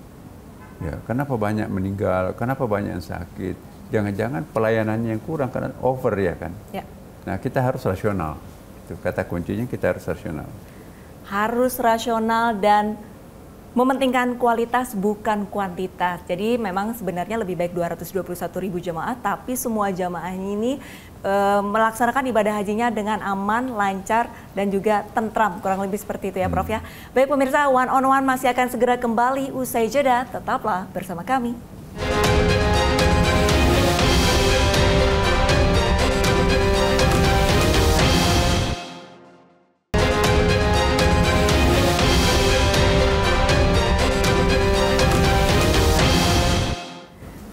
Ya, kenapa banyak meninggal? Kenapa banyak yang sakit? Jangan-jangan pelayanannya yang kurang karena over ya kan? Ya. Nah, kita harus rasional. Itu kata kuncinya, kita harus rasional. Harus rasional dan mementingkan kualitas bukan kuantitas. Jadi memang sebenarnya lebih baik 221.000 jamaah, tapi semua jamaah ini melaksanakan ibadah hajinya dengan aman, lancar, dan juga tentram. Kurang lebih seperti itu ya Prof ya. Baik pemirsa, One on One masih akan segera kembali usai jeda. Tetaplah bersama kami.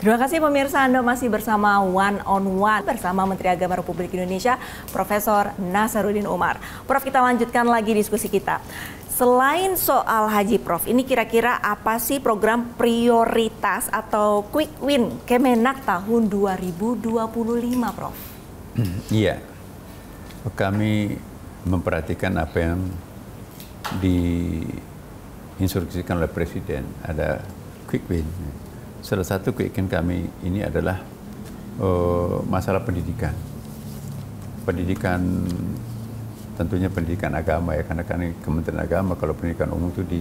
Terima kasih pemirsa, Anda masih bersama One on One bersama Menteri Agama Republik Indonesia, Profesor Nasaruddin Umar. Prof, kita lanjutkan lagi diskusi kita. Selain soal haji Prof, ini kira-kira apa sih program prioritas atau quick win Kemenak tahun 2025 Prof? Iya, kami memperhatikan apa yang diinstruksikan oleh Presiden, ada quick win. Salah satu keinginan kami ini adalah masalah pendidikan. Pendidikan tentunya pendidikan agama ya, karena kan Kementerian Agama, kalau pendidikan umum itu di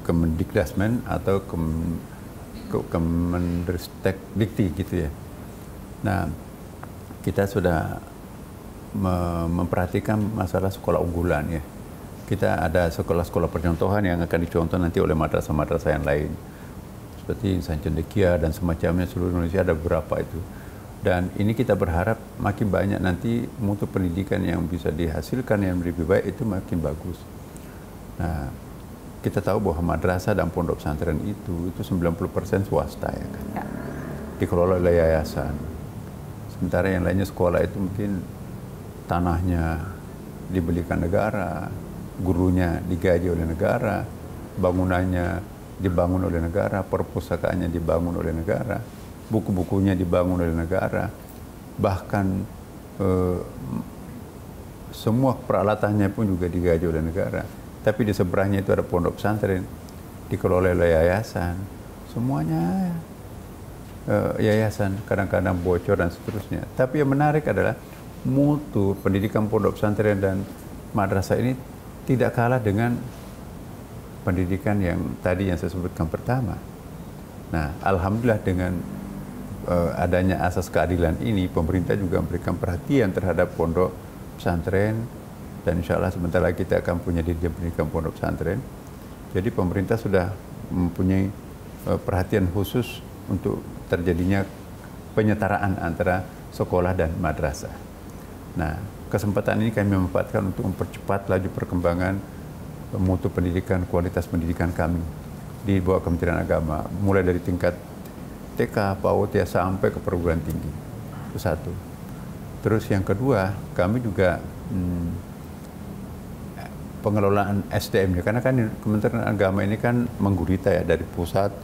Kemendikdasmen atau Kemendristek Dikti gitu ya. Nah, kita sudah memperhatikan masalah sekolah unggulan ya. Kita ada sekolah-sekolah percontohan yang akan dicontoh nanti oleh madrasah-madrasah yang lain. Seperti Insan Cendekia dan semacamnya, seluruh Indonesia ada beberapa itu. Dan ini kita berharap makin banyak nanti mutu pendidikan yang bisa dihasilkan yang lebih baik itu makin bagus. Nah, kita tahu bahwa madrasah dan pondok pesantren itu 90% swasta ya kan. Ya. Dikelola oleh yayasan. Sementara yang lainnya sekolah itu mungkin tanahnya dibelikan negara, gurunya digaji oleh negara, bangunannya dibangun oleh negara, perpustakaannya dibangun oleh negara, buku-bukunya dibangun oleh negara, bahkan semua peralatannya pun juga digaji oleh negara. Tapi di seberangnya itu ada pondok pesantren, dikelola oleh yayasan, semuanya yayasan, kadang-kadang bocor dan seterusnya. Tapi yang menarik adalah mutu pendidikan pondok pesantren dan madrasah ini tidak kalah dengan pendidikan yang tadi yang saya sebutkan pertama. Nah, alhamdulillah dengan adanya asas keadilan ini, pemerintah juga memberikan perhatian terhadap pondok pesantren, dan insya Allah sebentar lagi kita akan punya Dirjen Pendidikan Pondok Pesantren. Jadi pemerintah sudah mempunyai perhatian khusus untuk terjadinya penyetaraan antara sekolah dan madrasah. Nah, kesempatan ini kami memanfaatkan untuk mempercepat laju perkembangan mutu pendidikan, kualitas pendidikan kami di bawah Kementerian Agama, mulai dari tingkat TK, PAUD ya, sampai ke perguruan tinggi. Itu satu. Terus yang kedua, kami juga pengelolaan SDM, karena kan Kementerian Agama ini kan menggurita ya dari pusat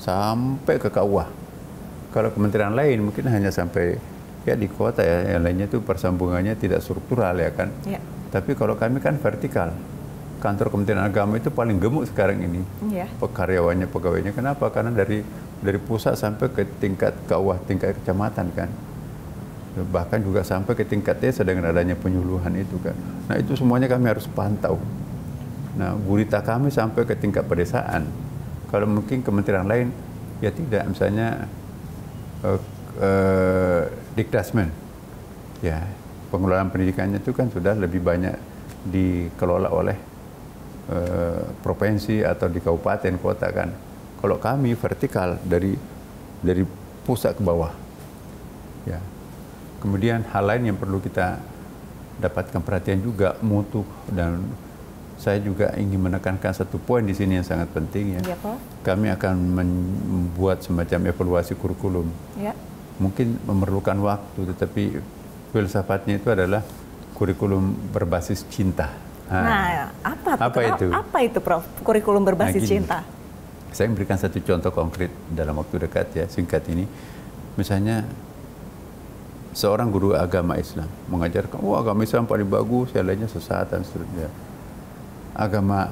sampai ke KUA. Kalau kementerian lain mungkin hanya sampai ya di kota ya, yang lainnya itu persambungannya tidak struktural ya kan. Ya. Tapi kalau kami kan vertikal. Kantor Kementerian Agama itu paling gemuk sekarang ini. Yeah. Karyawannya, pegawainya. Kenapa? Karena dari pusat sampai ke tingkat KUA, tingkat kecamatan kan. Bahkan juga sampai ke tingkat desa dengan adanya penyuluhan itu kan. Nah, itu semuanya kami harus pantau. Nah, gurita kami sampai ke tingkat pedesaan. Kalau mungkin kementerian lain ya tidak, misalnya Dikdasmen. Ya, pengelolaan pendidikannya itu kan sudah lebih banyak dikelola oleh provinsi atau di kabupaten kota kan. Kalau kami vertikal dari pusat ke bawah. Ya. Kemudian hal lain yang perlu kita dapatkan perhatian juga mutu, dan saya juga ingin menekankan satu poin di sini yang sangat penting ya. Ya, kami akan membuat semacam evaluasi kurikulum. Ya. Mungkin memerlukan waktu, tetapi filsafatnya itu adalah kurikulum berbasis cinta. Nah, apa itu Prof? Kurikulum berbasis cinta? Saya memberikan satu contoh konkret dalam waktu dekat ya, singkat ini. Misalnya seorang guru agama Islam mengajarkan, agama Islam paling bagus, yang lainnya sesat dan seterusnya. Agama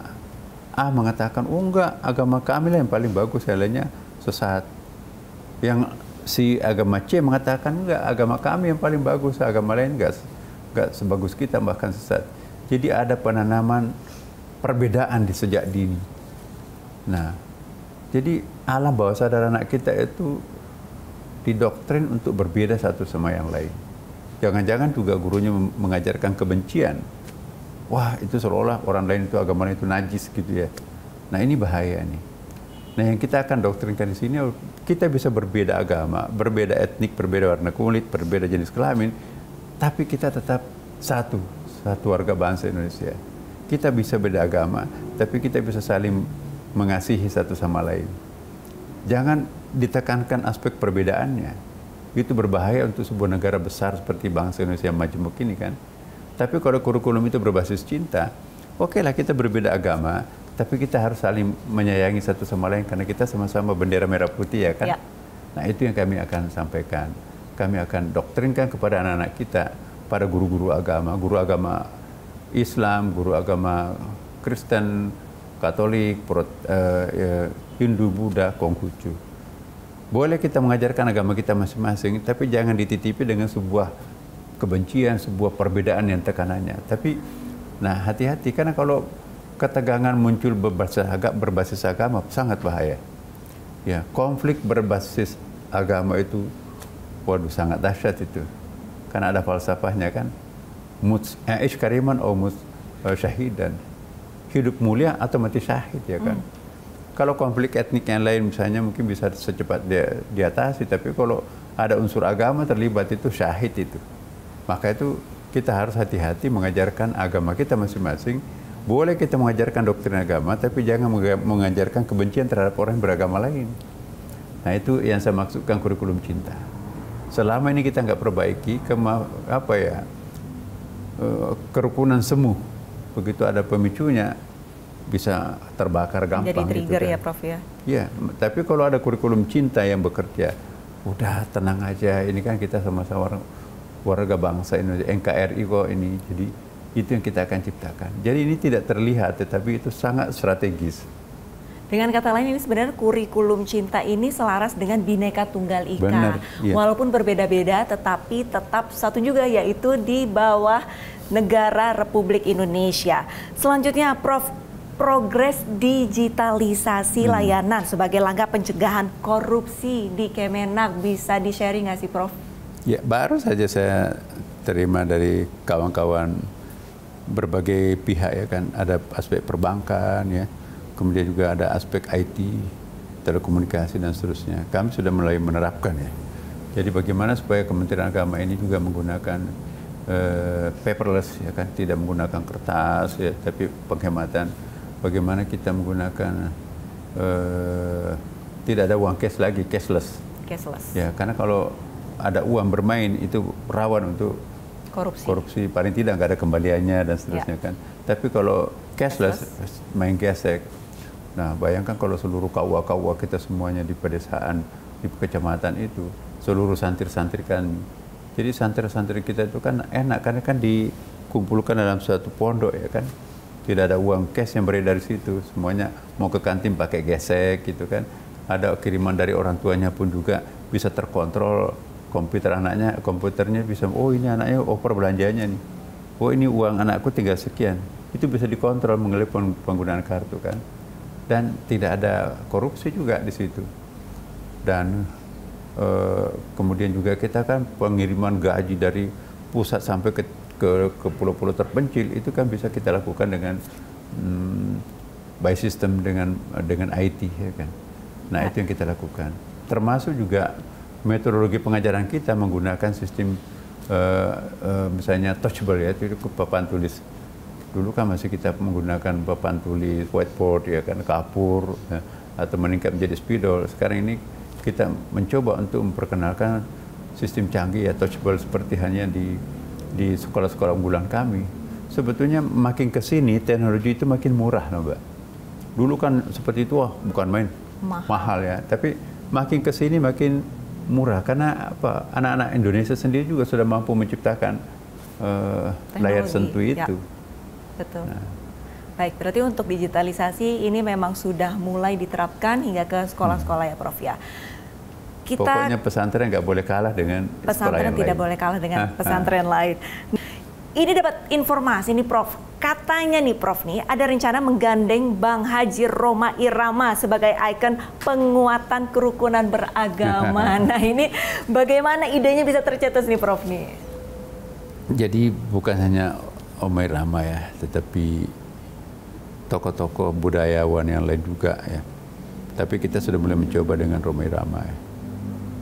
A mengatakan, enggak, agama kami lah yang paling bagus, yang lainnya sesat. Yang si agama C mengatakan, enggak, agama kami yang paling bagus, agama lain enggak sebagus kita, bahkan sesat. Jadi ada penanaman perbedaan di sejak dini. Nah, jadi alam bawah sadar anak kita itu didoktrin untuk berbeda satu sama yang lain. Jangan-jangan juga gurunya mengajarkan kebencian. Wah, itu seolah-olah orang lain itu agama lain itu najis gitu ya. Nah, ini bahaya nih. Nah, yang kita akan doktrinkan di sini, kita bisa berbeda agama, berbeda etnik, berbeda warna kulit, berbeda jenis kelamin, tapi kita tetap satu warga bangsa Indonesia. Kita bisa beda agama, tapi kita bisa saling mengasihi satu sama lain. Jangan ditekankan aspek perbedaannya. Itu berbahaya untuk sebuah negara besar seperti bangsa Indonesia yang majemuk ini kan. Tapi kalau kurikulum itu berbasis cinta, oke lah kita berbeda agama, tapi kita harus saling menyayangi satu sama lain karena kita sama-sama bendera merah putih ya kan. Ya. Nah, itu yang kami akan sampaikan. Kami akan doktrinkan kepada anak-anak kita, para guru agama Islam, guru agama Kristen, Katolik, Hindu, Buddha, Konghucu. Boleh kita mengajarkan agama kita masing-masing, tapi jangan dititipi dengan sebuah kebencian, sebuah perbedaan yang tekanannya. Tapi, nah hati-hati, karena kalau ketegangan muncul berbasis agama, sangat bahaya. Ya, konflik berbasis agama itu, waduh sangat dahsyat itu. Karena ada falsafahnya kan, ish kariman au mut syahidan. Hidup mulia atau mati syahid ya kan. Kalau konflik etnik yang lain misalnya mungkin bisa secepat diatasi, tapi kalau ada unsur agama terlibat itu syahid itu. Maka itu kita harus hati-hati mengajarkan agama kita masing-masing. Boleh kita mengajarkan doktrin agama, tapi jangan mengajarkan kebencian terhadap orang yang beragama lain. Nah, itu yang saya maksudkan kurikulum cinta. Selama ini kita nggak perbaiki kerukunan semu. Begitu ada pemicunya bisa terbakar gampang. Jadi trigger gitu kan. Ya Prof ya. Iya, tapi kalau ada kurikulum cinta yang bekerja, udah tenang aja. Ini kan kita sama-sama warga bangsa Indonesia, NKRI kok ini. Jadi itu yang kita akan ciptakan. Jadi ini tidak terlihat, tetapi itu sangat strategis. Dengan kata lain, ini sebenarnya kurikulum cinta ini selaras dengan Bhinneka Tunggal Ika. Benar, iya. Walaupun berbeda-beda, tetapi tetap satu juga, yaitu di bawah negara Republik Indonesia. Selanjutnya, Prof, progres digitalisasi layanan sebagai langkah pencegahan korupsi di Kemenak bisa di-sharing nggak sih, Prof? Ya, baru saja saya terima dari kawan-kawan berbagai pihak ya kan. Ada aspek perbankan ya. Kemudian juga ada aspek IT, telekomunikasi dan seterusnya. Kami sudah mulai menerapkan ya. Jadi bagaimana supaya Kementerian Agama ini juga menggunakan paperless ya kan, tidak menggunakan kertas ya, tapi penghematan. Bagaimana kita menggunakan tidak ada uang cash lagi, cashless. Ya, karena kalau ada uang bermain itu rawan untuk korupsi. Paling tidak nggak ada kembaliannya dan seterusnya kan. Tapi kalau cashless, main gesek. Nah, bayangkan kalau seluruh KUA kita semuanya di pedesaan, di kecamatan itu, seluruh santri-santri kan. Jadi santri-santri kita itu kan enak, karena kan dikumpulkan dalam satu pondok ya kan. Tidak ada uang cash yang beredar dari situ. Semuanya mau ke kantin pakai gesek gitu kan. Ada kiriman dari orang tuanya pun juga bisa terkontrol. Komputernya bisa, oh ini anaknya over belanjanya nih. Oh ini uang anakku tinggal sekian. Itu bisa dikontrol melalui penggunaan kartu kan. Dan tidak ada korupsi juga di situ. Dan kemudian juga kita kan pengiriman gaji dari pusat sampai ke pulau-pulau terpencil itu kan bisa kita lakukan dengan by system dengan IT ya kan. Nah, itu yang kita lakukan. Termasuk juga metodologi pengajaran kita menggunakan sistem misalnya touchable ya, itu papan tulis. Dulu kan masih kita menggunakan papan tulis, whiteboard ya kan, kapur ya, atau meningkat menjadi spidol. Sekarang ini kita mencoba untuk memperkenalkan sistem canggih ya, touchable seperti hanya di sekolah-sekolah unggulan kami. Sebetulnya makin ke sini teknologi itu makin murah, Mbak. Dulu kan seperti itu, wah bukan main. mahal ya. Tapi makin ke sini makin murah karena apa? Anak-anak Indonesia sendiri juga sudah mampu menciptakan layar sentuh itu. Betul. Nah. Baik, berarti untuk digitalisasi ini memang sudah mulai diterapkan hingga ke sekolah-sekolah ya Prof ya. Pokoknya pesantren nggak boleh kalah dengan pesantren, tidak boleh kalah dengan pesantren lain. Ini dapat informasi nih Prof, katanya nih Prof nih ada rencana menggandeng Bang Haji Rhoma Irama sebagai ikon penguatan kerukunan beragama. Nah ini bagaimana idenya bisa tercetus nih Prof nih? Jadi bukan hanya Rhoma Irama ya, tetapi tokoh-tokoh budayawan yang lain juga ya. Tapi kita sudah mulai mencoba dengan Rhoma Irama ya.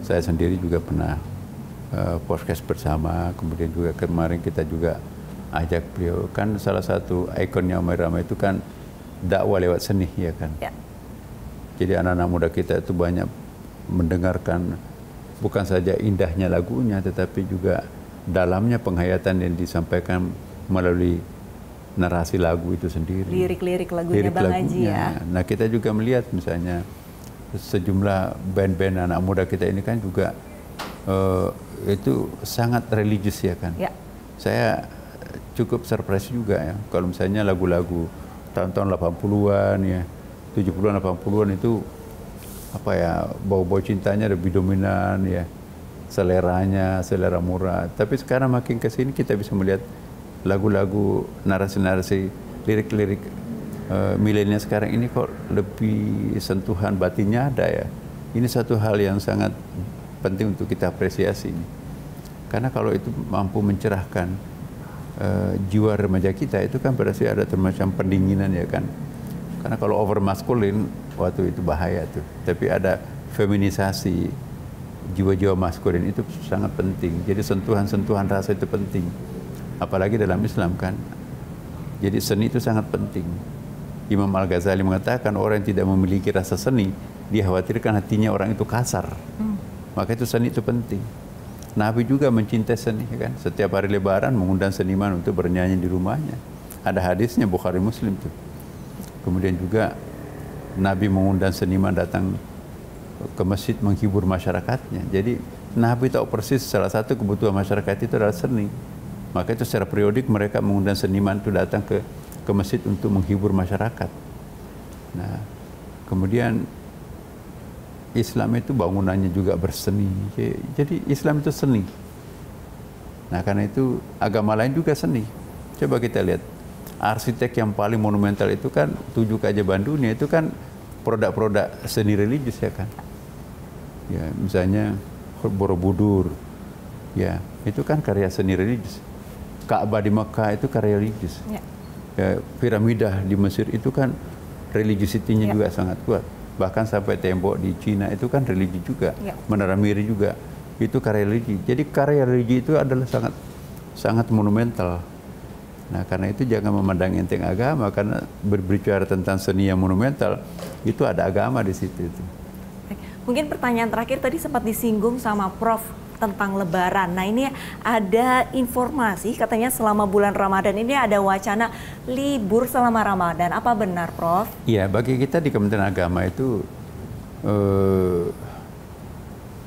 Saya sendiri juga pernah podcast bersama, kemudian juga kemarin kita juga ajak beliau. Kan salah satu ikonnya Rhoma Irama itu kan dakwah lewat seni ya kan. Ya. Jadi anak-anak muda kita itu banyak mendengarkan bukan saja indahnya lagunya, tetapi juga dalamnya penghayatan yang disampaikan melalui narasi lagu itu sendiri. Lirik-lirik lagunya Bang Haji ya. Nah kita juga melihat misalnya sejumlah band-band anak muda kita ini kan juga itu sangat religius ya kan. Ya. Saya cukup surprise juga ya kalau misalnya lagu-lagu tahun-tahun 80-an ya, 70-an 80-an itu apa ya, bau-bau cintanya lebih dominan ya. Seleranya, selera murah. Tapi sekarang makin ke sini kita bisa melihat lagu-lagu, narasi-narasi, lirik-lirik milenial sekarang ini kok lebih sentuhan batinnya ada ya. Ini satu hal yang sangat penting untuk kita apresiasi. Karena kalau itu mampu mencerahkan jiwa remaja kita, itu kan berarti ada semacam pendinginan ya kan. Karena kalau over maskulin, waktu itu bahaya tuh. Tapi ada feminisasi jiwa-jiwa maskulin itu sangat penting. Jadi sentuhan-sentuhan rasa itu penting. Apalagi dalam Islam kan. Jadi seni itu sangat penting. Imam Al-Ghazali mengatakan orang yang tidak memiliki rasa seni, dikhawatirkan hatinya orang itu kasar. Maka itu seni itu penting. Nabi juga mencintai seni kan. Setiap hari Lebaran mengundang seniman untuk bernyanyi di rumahnya. Ada hadisnya Bukhari Muslim tuh. Kemudian juga Nabi mengundang seniman datang ke masjid menghibur masyarakatnya. Jadi Nabi tahu persis salah satu kebutuhan masyarakat itu adalah seni. Maka itu secara periodik mereka mengundang seniman itu datang ke masjid untuk menghibur masyarakat. Nah, kemudian Islam itu bangunannya juga berseni. Jadi Islam itu seni. Nah, karena itu agama lain juga seni. Coba kita lihat. Arsitek yang paling monumental itu kan 7 keajaiban dunia itu kan produk-produk seni religius ya kan. Ya, misalnya Borobudur. Ya, itu kan karya seni religius. Ka'bah di Mekah itu karya religius. Ya. Ya, piramidah di Mesir itu kan religiositinya juga sangat kuat. Bahkan sampai tembok di Cina itu kan religi juga. Menara Miri juga itu karya religi. Jadi karya religi itu adalah sangat monumental. Nah, karena itu jangan memandang enteng agama, karena berbicara tentang seni yang monumental itu ada agama di situ itu. Mungkin pertanyaan terakhir tadi sempat disinggung sama Prof tentang Lebaran. Nah, ini ada informasi katanya selama bulan Ramadan ini ada wacana libur selama Ramadan. Apa benar, Prof? Iya, bagi kita di Kementerian Agama itu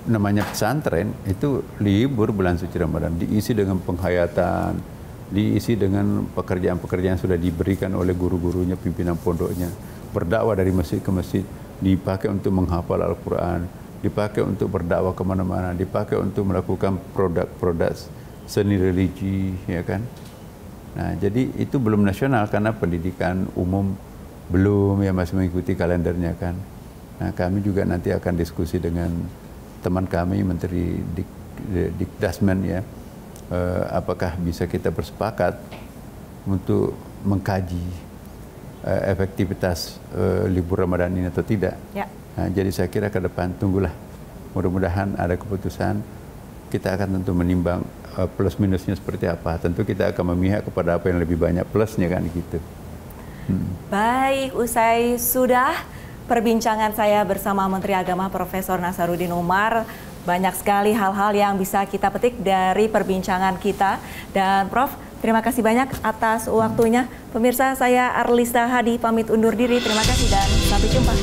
namanya pesantren itu libur bulan suci Ramadan, diisi dengan penghayatan, diisi dengan pekerjaan-pekerjaan yang sudah diberikan oleh guru-gurunya, pimpinan pondoknya, berdakwah dari masjid ke masjid, dipakai untuk menghafal Al-Quran, dipakai untuk berdakwah kemana-mana, dipakai untuk melakukan produk-produk seni religi, ya kan. Nah, jadi itu belum nasional karena pendidikan umum belum, ya masih mengikuti kalendernya kan. Nah, kami juga nanti akan diskusi dengan teman kami, Menteri Dikdasmen ya, apakah bisa kita bersepakat untuk mengkaji efektivitas libur Ramadan ini atau tidak. Ya. Nah, jadi saya kira ke depan tunggulah, mudah-mudahan ada keputusan. Kita akan tentu menimbang plus minusnya seperti apa. Tentu kita akan memihak kepada apa yang lebih banyak plusnya kan gitu. Baik, usai sudah perbincangan saya bersama Menteri Agama Profesor Nasaruddin Umar. Banyak sekali hal-hal yang bisa kita petik dari perbincangan kita. Dan Prof, terima kasih banyak atas waktunya. Pemirsa, saya Arlista Hadi pamit undur diri. Terima kasih dan sampai jumpa.